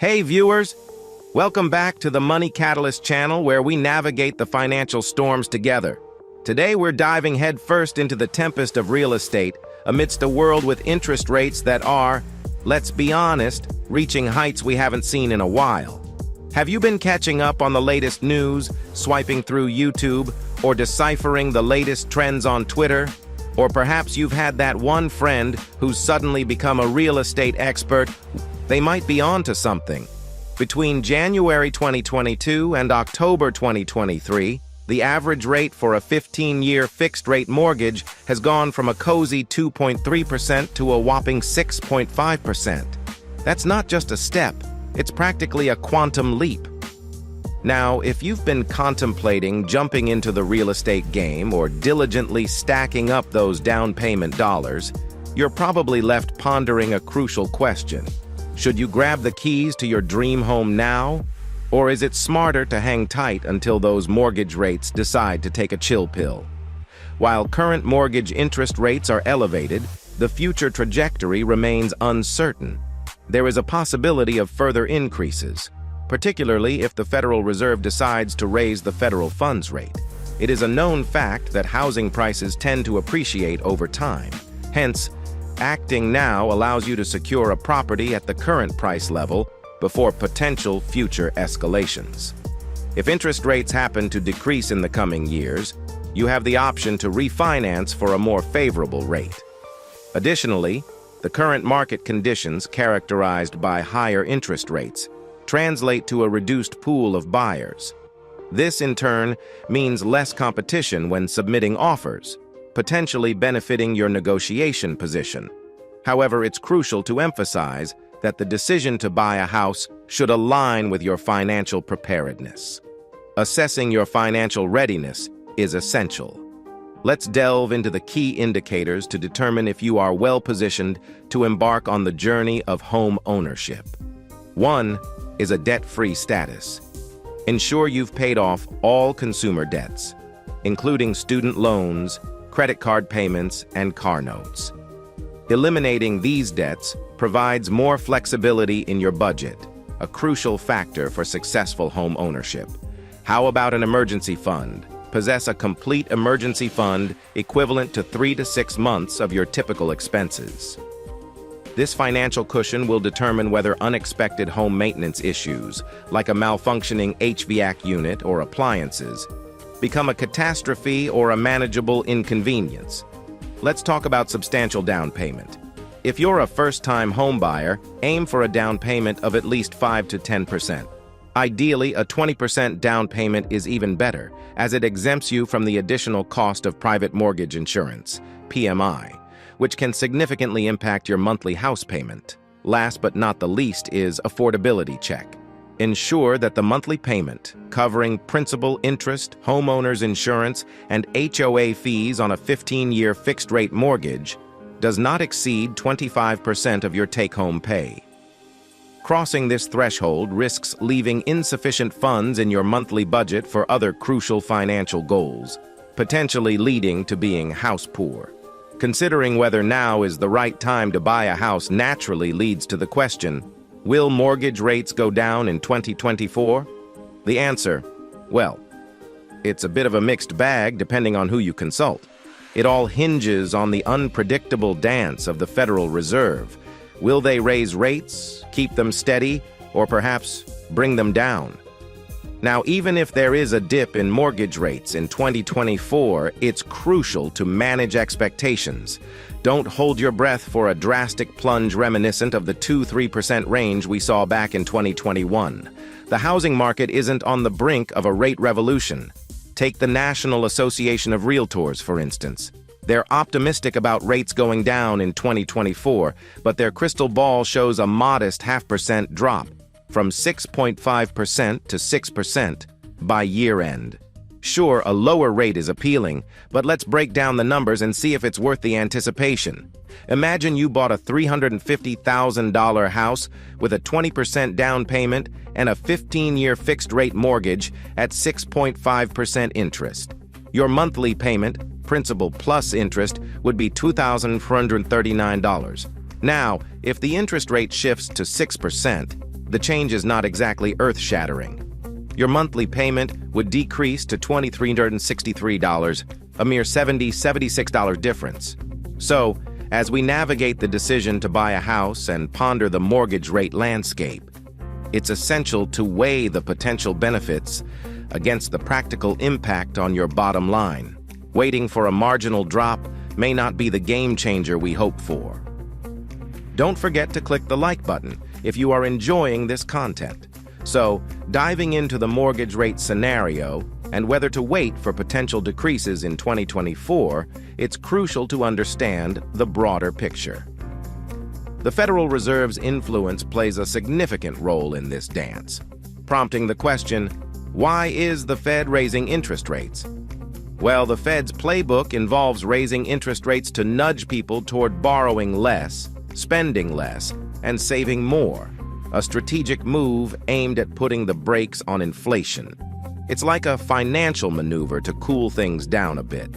Hey viewers, welcome back to the Money Catalyst channel where we navigate the financial storms together. Today we're diving headfirst into the tempest of real estate amidst a world with interest rates that are, let's be honest, reaching heights we haven't seen in a while. Have you been catching up on the latest news, swiping through YouTube, or deciphering the latest trends on Twitter? Or perhaps you've had that one friend who's suddenly become a real estate expert. They might be onto something. Between January 2022 and October 2023, the average rate for a 15-year fixed-rate mortgage has gone from a cozy 2.3% to a whopping 6.5%. That's not just a step, it's practically a quantum leap. Now, if you've been contemplating jumping into the real estate game or diligently stacking up those down payment dollars, you're probably left pondering a crucial question. Should you grab the keys to your dream home now? Or is it smarter to hang tight until those mortgage rates decide to take a chill pill? While current mortgage interest rates are elevated, the future trajectory remains uncertain. There is a possibility of further increases, particularly if the Federal Reserve decides to raise the federal funds rate. It is a known fact that housing prices tend to appreciate over time. Hence, acting now allows you to secure a property at the current price level before potential future escalations. If interest rates happen to decrease in the coming years, you have the option to refinance for a more favorable rate. Additionally, the current market conditions characterized by higher interest rates translate to a reduced pool of buyers. This, in turn, means less competition when submitting offers, potentially benefiting your negotiation position. However, it's crucial to emphasize that the decision to buy a house should align with your financial preparedness. Assessing your financial readiness is essential. Let's delve into the key indicators to determine if you are well-positioned to embark on the journey of home ownership. 1 is a debt-free status. Ensure you've paid off all consumer debts, including student loans, credit card payments, and car notes. Eliminating these debts provides more flexibility in your budget, a crucial factor for successful home ownership. How about an emergency fund? Possess a complete emergency fund equivalent to 3 to 6 months of your typical expenses. This financial cushion will determine whether unexpected home maintenance issues, like a malfunctioning HVAC unit or appliances, become a catastrophe or a manageable inconvenience. Let's talk about substantial down payment. If you're a first-time home buyer, aim for a down payment of at least 5 to 10%. Ideally, a 20% down payment is even better, as it exempts you from the additional cost of private mortgage insurance, PMI, which can significantly impact your monthly house payment. Last but not the least is affordability check. Ensure that the monthly payment, covering principal, interest, homeowner's insurance, and HOA fees on a 15-year fixed-rate mortgage, does not exceed 25% of your take-home pay. Crossing this threshold risks leaving insufficient funds in your monthly budget for other crucial financial goals, potentially leading to being house poor. Considering whether now is the right time to buy a house naturally leads to the question, will mortgage rates go down in 2024? The answer, well, it's a bit of a mixed bag depending on who you consult. It all hinges on the unpredictable dance of the Federal Reserve. Will they raise rates, keep them steady, or perhaps bring them down? Now, even if there is a dip in mortgage rates in 2024, it's crucial to manage expectations. Don't hold your breath for a drastic plunge reminiscent of the 2–3% range we saw back in 2021. The housing market isn't on the brink of a rate revolution. Take the National Association of Realtors, for instance. They're optimistic about rates going down in 2024, but their crystal ball shows a modest 0.5% drop, from 6.5% to 6% by year-end. Sure, a lower rate is appealing, but let's break down the numbers and see if it's worth the anticipation. Imagine you bought a $350,000 house with a 20% down payment and a 15-year fixed-rate mortgage at 6.5% interest. Your monthly payment, principal plus interest, would be $2,439. Now, if the interest rate shifts to 6%, the change is not exactly earth-shattering. Your monthly payment would decrease to $2,363, a mere $76 difference. So, as we navigate the decision to buy a house and ponder the mortgage rate landscape, it's essential to weigh the potential benefits against the practical impact on your bottom line. Waiting for a marginal drop may not be the game changer we hope for. Don't forget to click the like button if you are enjoying this content. So, diving into the mortgage rate scenario and whether to wait for potential decreases in 2024, it's crucial to understand the broader picture. The Federal Reserve's influence plays a significant role in this dance, prompting the question, why is the Fed raising interest rates? Well, the Fed's playbook involves raising interest rates to nudge people toward borrowing less, spending less, and saving more, a strategic move aimed at putting the brakes on inflation. It's like a financial maneuver to cool things down a bit.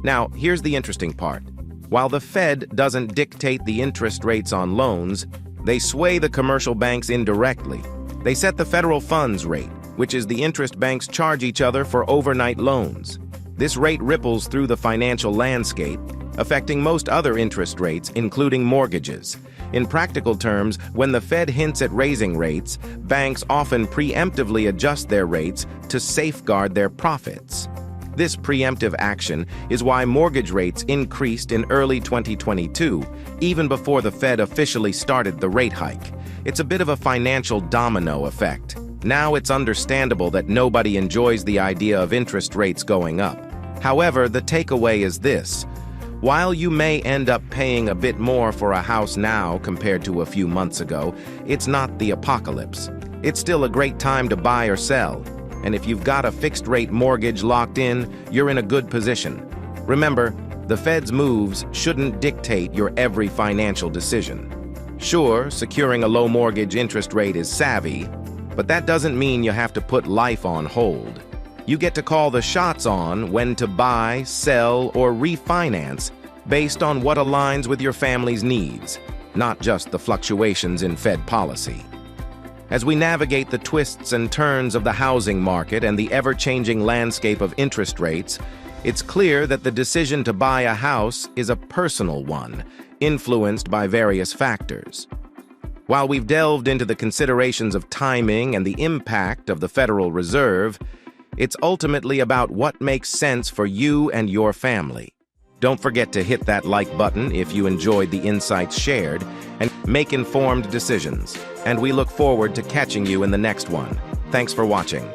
Now, here's the interesting part. While the Fed doesn't dictate the interest rates on loans, they sway the commercial banks indirectly. They set the federal funds rate, which is the interest banks charge each other for overnight loans. This rate ripples through the financial landscape, affecting most other interest rates, including mortgages. In practical terms, when the Fed hints at raising rates, banks often preemptively adjust their rates to safeguard their profits. This preemptive action is why mortgage rates increased in early 2022, even before the Fed officially started the rate hike. It's a bit of a financial domino effect. Now it's understandable that nobody enjoys the idea of interest rates going up. However, the takeaway is this. While you may end up paying a bit more for a house now compared to a few months ago, it's not the apocalypse. It's still a great time to buy or sell. And if you've got a fixed-rate mortgage locked in, you're in a good position. Remember, the Fed's moves shouldn't dictate your every financial decision. Sure, securing a low mortgage interest rate is savvy, but that doesn't mean you have to put life on hold. You get to call the shots on when to buy, sell, or refinance based on what aligns with your family's needs, not just the fluctuations in Fed policy. As we navigate the twists and turns of the housing market and the ever-changing landscape of interest rates, it's clear that the decision to buy a house is a personal one, influenced by various factors. While we've delved into the considerations of timing and the impact of the Federal Reserve, it's ultimately about what makes sense for you and your family. Don't forget to hit that like button if you enjoyed the insights shared, and make informed decisions. And we look forward to catching you in the next one. Thanks for watching.